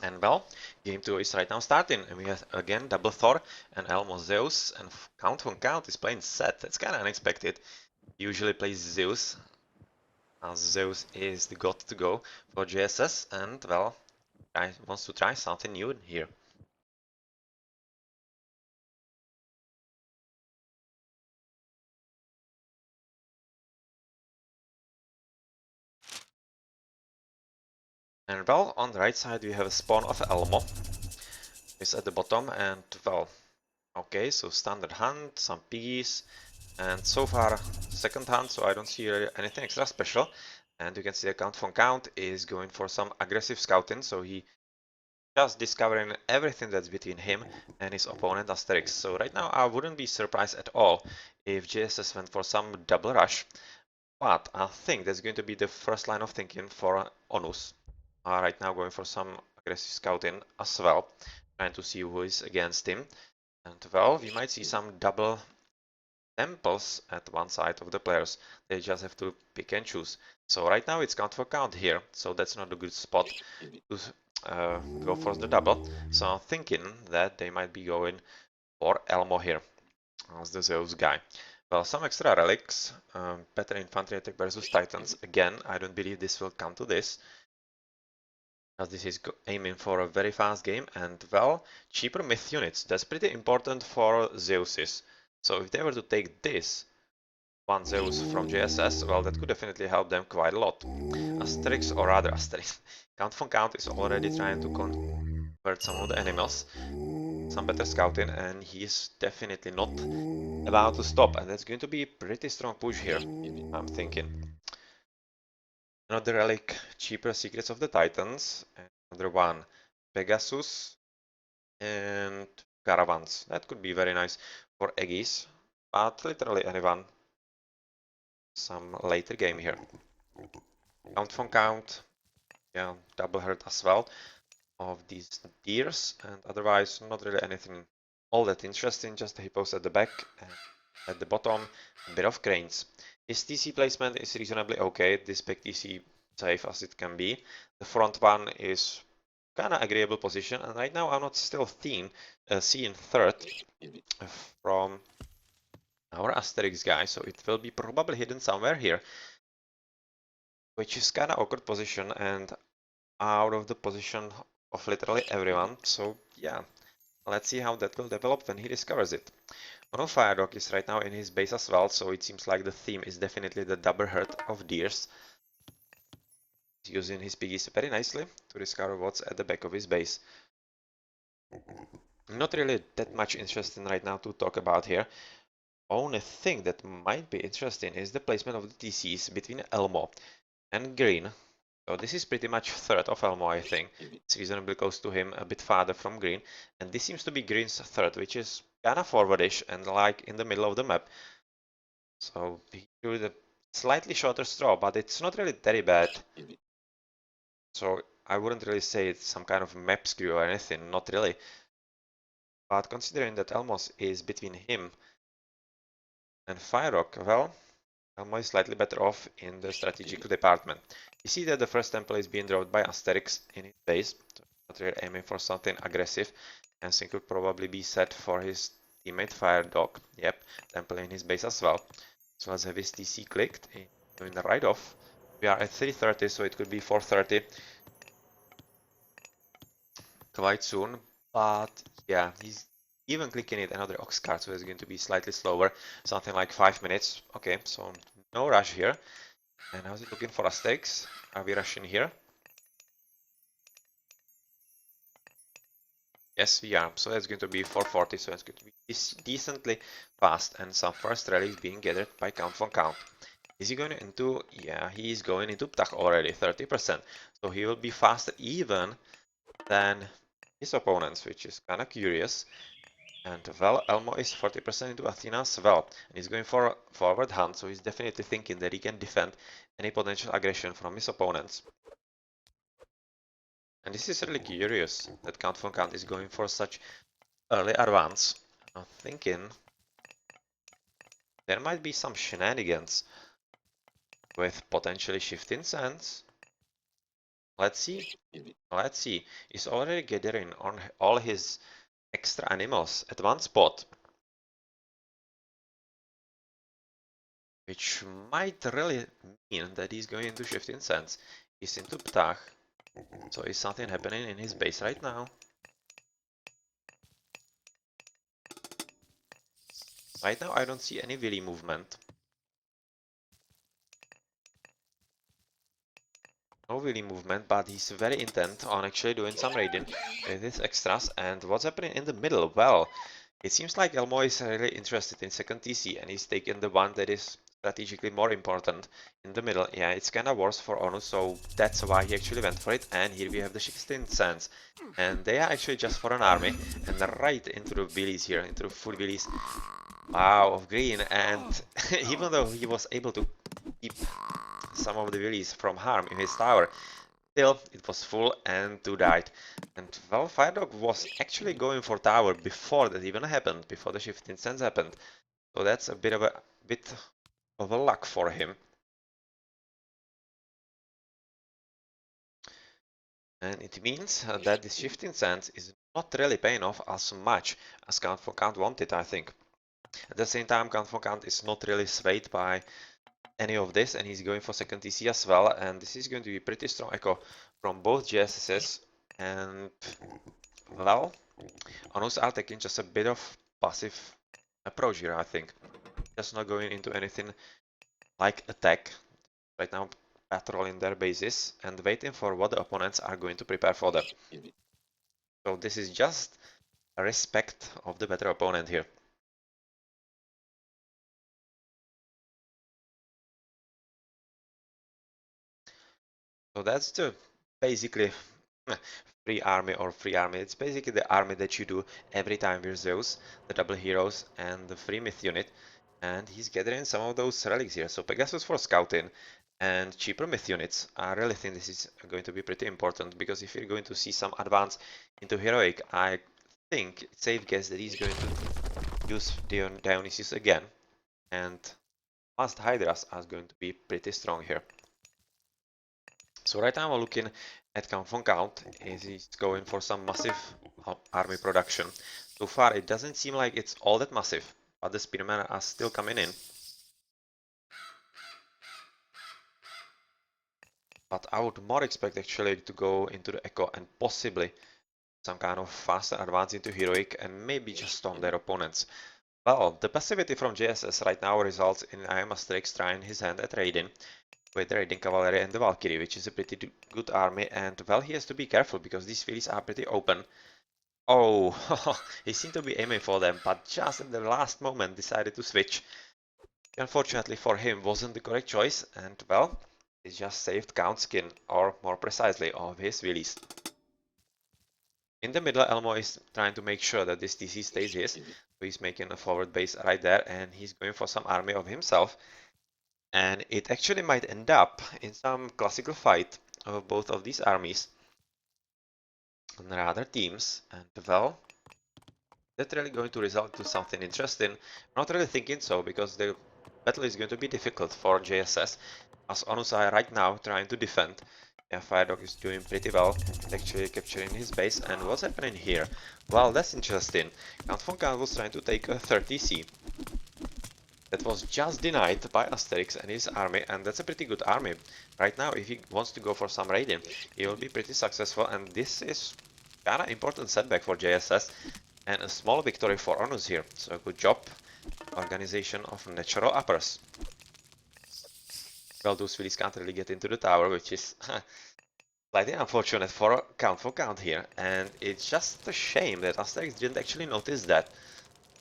And well, game 2 is right now starting, and we have again double Thor and Elmo Zeus, and Count von Count is playing Set. That's kind of unexpected. He usually plays Zeus, as Zeus is the god to go for JSS, and well, wants to try something new here. And well, on the right side we have a spawn of Elmo. It's at the bottom, and well, okay, so standard hunt, some piggies, and so far second hunt, so I don't see anything extra special. And you can see Count von Count is going for some aggressive scouting, so he just discovering everything that's between him and his opponent Asterix. So right now I wouldn't be surprised at all if JSS went for some double rush, but I think that's going to be the first line of thinking for ONUs. Right now going for some aggressive scouting as well, trying to see who is against him. And well, we might see some double temples at one side of the players. They just have to pick and choose. So right now it's count for count here, so that's not a good spot to go for the double. So I'm thinking that they might be going for Elmo here as the Zeus guy. Well, some extra relics, better infantry attack versus Titans. Again, I don't believe this will come to this, as this is aiming for a very fast game. And well, cheaper myth units. That's pretty important for Zeuses. So if they were to take this, one Zeus from JSS, well, that could definitely help them quite a lot. Asterix, or rather Asterix, Count von Count is already trying to convert some of the animals, some better scouting, and he's definitely not about to stop, and that's going to be a pretty strong push here, I'm thinking. Another relic, cheaper Secrets of the Titans, another one, Pegasus, and Caravans. That could be very nice for Aegis, but literally anyone. Some later game here. Count von Count, yeah, double hurt as well of these deers, and otherwise not really anything all that interesting, just the hippos at the back and at the bottom, a bit of cranes. His TC placement is reasonably okay, this big TC safe as it can be. The front one is kinda agreeable position, and right now I'm not still seeing third from our Asterix guy, so it will be probably hidden somewhere here, which is kinda awkward position and out of the position of literally everyone. So yeah, let's see how that will develop when he discovers it. Mono Fire Dog is right now in his base as well, so it seems like the theme is definitely the double herd of deers. He's using his piggies very nicely to discover what's at the back of his base. Not really that much interesting right now to talk about here. Only thing that might be interesting is the placement of the TCs between Elmo and Green. So this is pretty much third of Elmo, I think. It's reasonably close to him, a bit farther from Green. And this seems to be Green's third, which is kind of forwardish and like in the middle of the map. So he drew the slightly shorter straw, but it's not really very bad. So I wouldn't really say it's some kind of map screw or anything, not really. But considering that Elmos is between him and Firerock, well, Elmo is slightly better off in the strategical department. You see that the first temple is being drawn by Asterix in his base, so not really aiming for something aggressive, and thing could probably be set for his teammate Fire Dog. Yep, temple in his base as well. So let's have his TC clicked, doing the right off. We are at 3:30, so it could be 4:30 quite soon, but yeah, he's even clicking it another ox card, so it's going to be slightly slower, something like 5 minutes. Okay, so no rush here. And how's it looking for Asterix? Are we rushing here? Yes, we are. So that's going to be 440, so it's going to be decently fast. And some first rally is being gathered by Count von Count. Is he going into... Yeah, he is going into Ptach already, 30%. So he will be faster even than his opponents, which is kind of curious. And well, Elmo is 40% into Athena as well. And he's going for forward hunt, so he's definitely thinking that he can defend any potential aggression from his opponents. And this is really curious that Count von Count is going for such early advance. I'm thinking there might be some shenanigans with potentially shifting sands. Let's see. Let's see. He's already gathering on all his extra animals at one spot, which might really mean that he's going into Shifting Sands. He's into Ptah. So is something happening in his base right now? Right now I don't see any willy movement. No willy movement, but he's very intent on actually doing some raiding with his extras. And what's happening in the middle? Well, it seems like Elmo is really interested in second TC and he's taking the one that is strategically more important in the middle. Yeah, it's kinda worse for ONU, so that's why he actually went for it. And here we have the 16 Sands. And they are actually just for an army and right into the willies here, into the full willies. Wow, of green. And even though he was able to keep some of the willies from harm in his tower, still, it was full and 2 died. And well, Firedog was actually going for tower before that even happened, before the Shifting Sands happened. So that's a bit of a luck for him. And it means that this Shifting Sands is not really paying off as much as Count for Count wanted, I think. At the same time, Count for Count is not really swayed by any of this, and he's going for second TC as well, and this is going to be pretty strong echo from both JSSs. And well, Onus are taking just a bit of passive approach here, I think. Just not going into anything like attack. Right now, patrolling their bases and waiting for what the opponents are going to prepare for them. So this is just a respect of the better opponent here. So that's the basically free army or free army. It's basically the army that you do every time with Zeus, the double heroes, and the free myth unit. And he's gathering some of those relics here. So Pegasus for scouting and cheaper myth units. I really think this is going to be pretty important, because if you're going to see some advance into heroic, I think it's safe guess that he's going to use Dionysus again. And Must Hydras are going to be pretty strong here. So right now we're looking at Count von Count. He's going for some massive army production. So far it doesn't seem like it's all that massive, but the spearmen are still coming in. But I would more expect actually to go into the Echo and possibly some kind of faster advance into Heroic and maybe just storm their opponents. Well, the passivity from JSS right now results in I am Asterix trying his hand at raiding with the raiding cavalry and the Valkyrie, which is a pretty good army, and well, he has to be careful because these fields are pretty open. Oh, he seemed to be aiming for them, but just at the last moment decided to switch. Unfortunately for him, wasn't the correct choice, and well, he just saved Count's skin, or more precisely, of his willies. In the middle, Elmo is trying to make sure that this TC stays his, so he's making a forward base right there, and he's going for some army of himself. And it actually might end up in some classical fight of both of these armies and rather teams, and well, that's really going to result to something interesting. I'm not really thinking so, because the battle is going to be difficult for JSS, as Onus are right now trying to defend. Yeah, Firedog is doing pretty well, actually capturing his base. And what's happening here? Well, that's interesting. Count von Count was trying to take a 30C. That was just denied by Asterix and his army, and that's a pretty good army. Right now, if he wants to go for some raiding, he will be pretty successful, and this is kinda important setback for JSS, and a small victory for Onus here. So good job, organization of natural uppers. Well, those Phillies can't really get into the tower, which is slightly unfortunate for Count here, and it's just a shame that Asterix didn't actually notice that.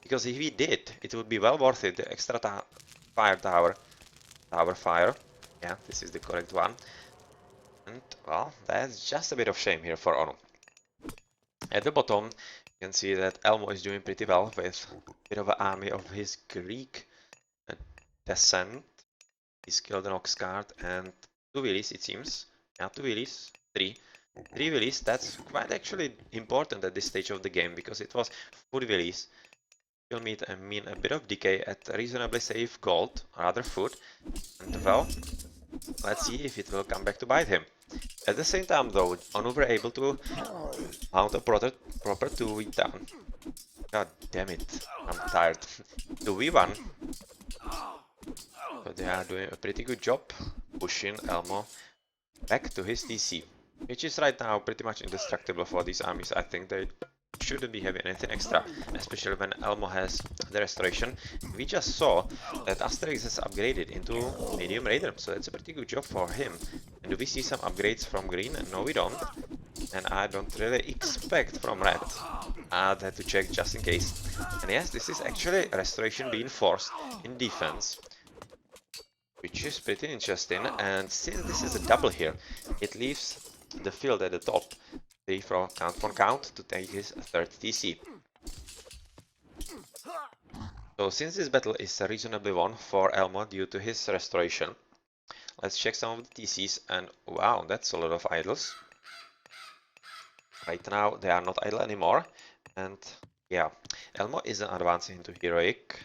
Because if he did, it would be well worth it, the extra fire tower fire. Yeah, this is the correct one. And, well, that's just a bit of shame here for Onu. At the bottom, you can see that Elmo is doing pretty well with a bit of an army of his Greek descent. He's killed an ox cart and 2 willies, it seems. Yeah, 2 willies, 3. 3 willies, that's quite actually important at this stage of the game, because it was 4 willies. You'll mean a bit of decay at reasonably safe gold, rather food, and well, let's see if it will come back to bite him. At the same time though, ONU were able to mount a proper 2v down. God damn it, I'm tired. 2v1. So they are doing a pretty good job pushing Elmo back to his TC, which is right now pretty much indestructible for these armies. I think they shouldn't be having anything extra, especially when Elmo has the restoration. We just saw that Asterix has upgraded into medium raider, so that's a pretty good job for him. And do we see some upgrades from green? No, we don't. And I don't really expect from red. I'd have to check just in case. And yes, this is actually restoration being forced in defense, which is pretty interesting. And since this is a double here, it leaves the field at the top free for count to take his third TC. So since this battle is reasonably won for Elmo due to his restoration, let's check some of the TCs. And wow, that's a lot of idols. Right now they are not idle anymore. And yeah, Elmo isn't advancing into heroic.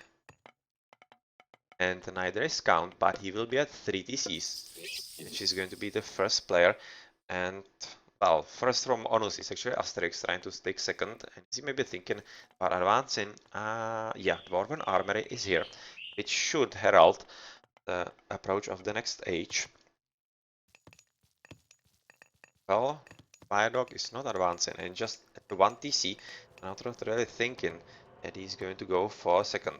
And neither is Count, but he will be at 3 TCs, which is going to be the first player. And well, first from Onus is actually Asterix trying to take second, and he may be thinking about advancing. Yeah, Dwarven Armory is here, which should herald the approach of the next age. Well, Firedog is not advancing, and just at 1 TC, I'm not really thinking that he's going to go for second.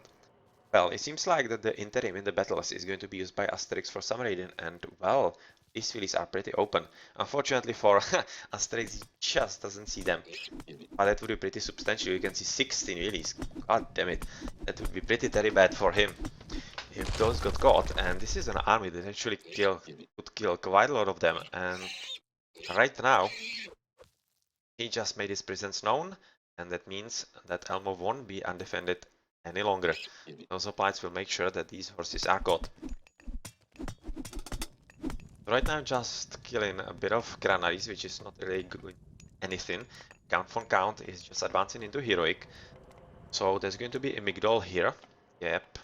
Well, it seems like that the interim in the battles is going to be used by Asterix for some raiding, and well, these fields are pretty open. Unfortunately for Asterix, he just doesn't see them. But that would be pretty substantial. You can see 16 wheelies. God damn it. That would be pretty very bad for him if those got caught. And this is an army that actually could kill quite a lot of them. And right now, he just made his presence known, and that means that Elmo won't be undefended any longer. Those hoplites will make sure that these horses are caught. Right now, just killing a bit of granaries, which is not really good anything. Count von Count is just advancing into heroic. So there's going to be a Migdol here. Yep.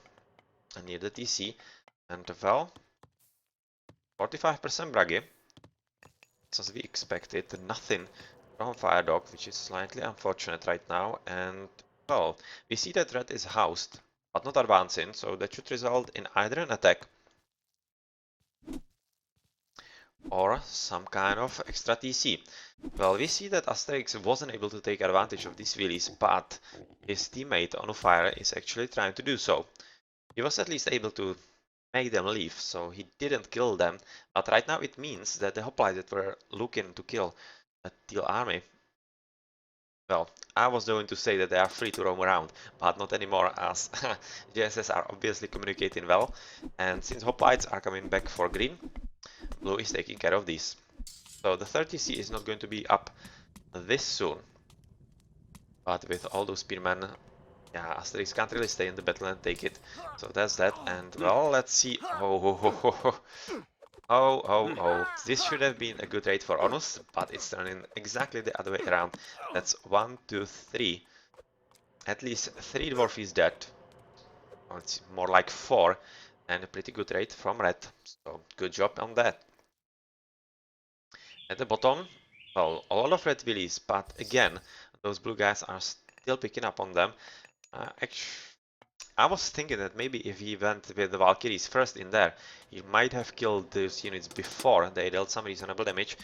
Near the TC. And well, 45% Bragi. As we expected, nothing from Firedog, which is slightly unfortunate right now. And well, we see that red is housed, but not advancing, so that should result in either an attack or some kind of extra TC. Well, we see that Asterix wasn't able to take advantage of these wheelies, but his teammate Onufire is actually trying to do so. He was at least able to make them leave, so he didn't kill them, but right now it means that the hoplites that were looking to kill a Teal army, well, I was going to say that they are free to roam around, but not anymore, as JSS are obviously communicating well, and since hoplites are coming back for green, blue is taking care of these. So the 30C is not going to be up this soon, but with all those spearmen, yeah, Asterix can't really stay in the battle and take it. So that's that, and well, let's see. Oh, this should have been a good raid for Onus, but it's turning exactly the other way around. That's 1, 2, 3. At least 3 dwarf is dead. Or it's more like 4, and a pretty good raid from red. So good job on that. At the bottom, well, a lot of red willies, but again, those blue guys are still picking up on them. Actually, I was thinking that maybe if he went with the Valkyries first in there, he might have killed those units before they dealt some reasonable damage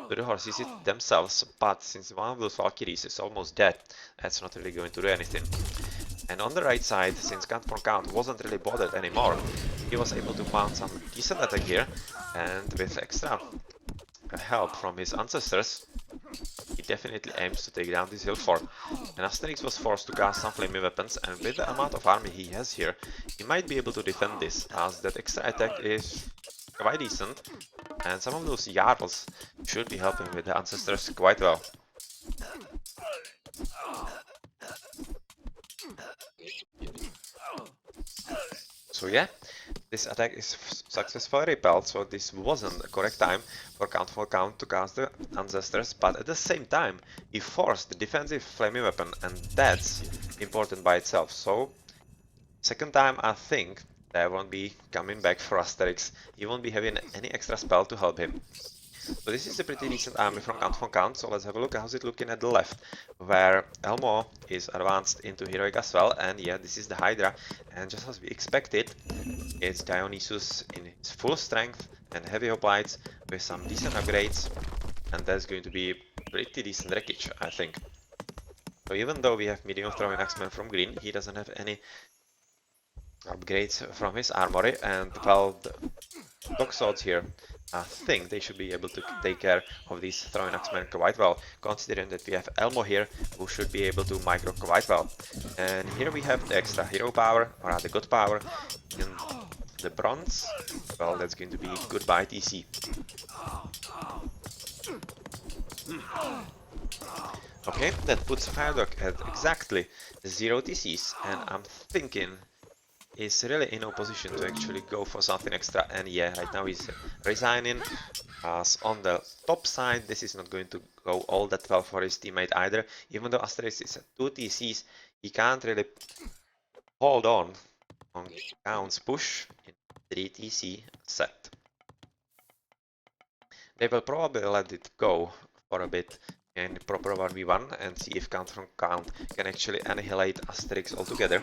to the horses themselves, but since one of those Valkyries is almost dead, that's not really going to do anything. And on the right side, since Count for Count wasn't really bothered anymore, he was able to mount some decent attack here, and with extra help from his ancestors, he definitely aims to take down this hill fort. And Asterix was forced to cast some flaming weapons, and with the amount of army he has here, he might be able to defend this, as that extra attack is quite decent, and some of those Jarls should be helping with the ancestors quite well. So yeah, this attack is successfully repelled, so this wasn't the correct time for Count to cast the ancestors, but at the same time, he forced the defensive flaming weapon, and that's important by itself. So, second time I think that won't be coming back for Asterix. He won't be having any extra spell to help him. So this is a pretty decent army from count. So let's have a look. How's it looking at the left, where Elmo is advanced into heroic as well. And yeah, this is the Hydra. And just as we expected, it's Dionysus in his full strength and heavy hoplites with some decent upgrades. And that's going to be pretty decent wreckage, I think. So even though we have medium throwing axeman from green, he doesn't have any upgrades from his armory. And well, the dog swords here, I think they should be able to take care of these throwing axemen quite well, considering that we have Elmo here, who should be able to micro quite well. And here we have the extra hero power, or rather good power, in the bronze. Well, that's going to be goodbye TC. Okay, that puts Firedog at exactly 0 TCs, and I'm thinking is really in no position to actually go for something extra. And yeah, right now he's resigning, as on the top side this is not going to go all that well for his teammate either. Even though Asterix is at 2 TCs, he can't really hold on Count's push in 3 TC set. They will probably let it go for a bit in proper 1v1 and see if Count from Count can actually annihilate Asterix altogether.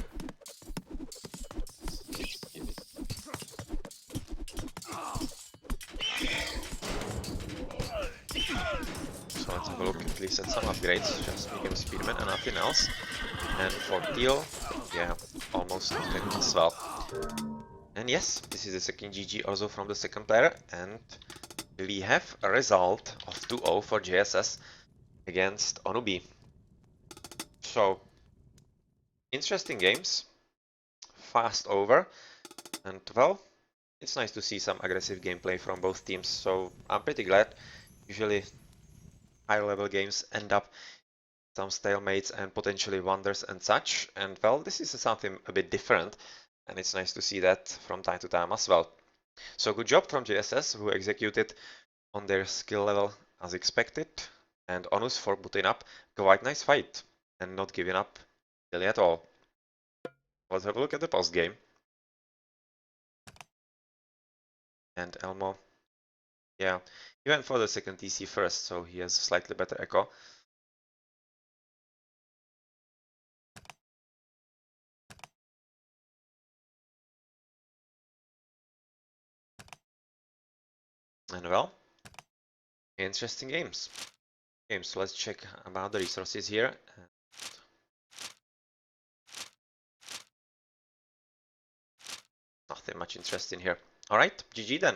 So let's have a look at least at some upgrades, just medium speedman and nothing else. And for Teal, yeah, almost nothing as well. And yes, this is the second GG also from the second player, and we have a result of 2-0 for JSS against ONU. So, interesting games, fast over, and well, it's nice to see some aggressive gameplay from both teams, so I'm pretty glad. Usually higher level games end up some stalemates and potentially wonders and such, and well, this is something a bit different, and it's nice to see that from time to time as well. So good job from JSS, who executed on their skill level as expected, and Onus for putting up quite nice fight and not giving up really at all. Let's have a look at the post game. And Elmo, yeah, he went for the second TC first, so he has a slightly better echo. And well, interesting games. So let's check about the resources here. Nothing much interesting here. Alright, GG then.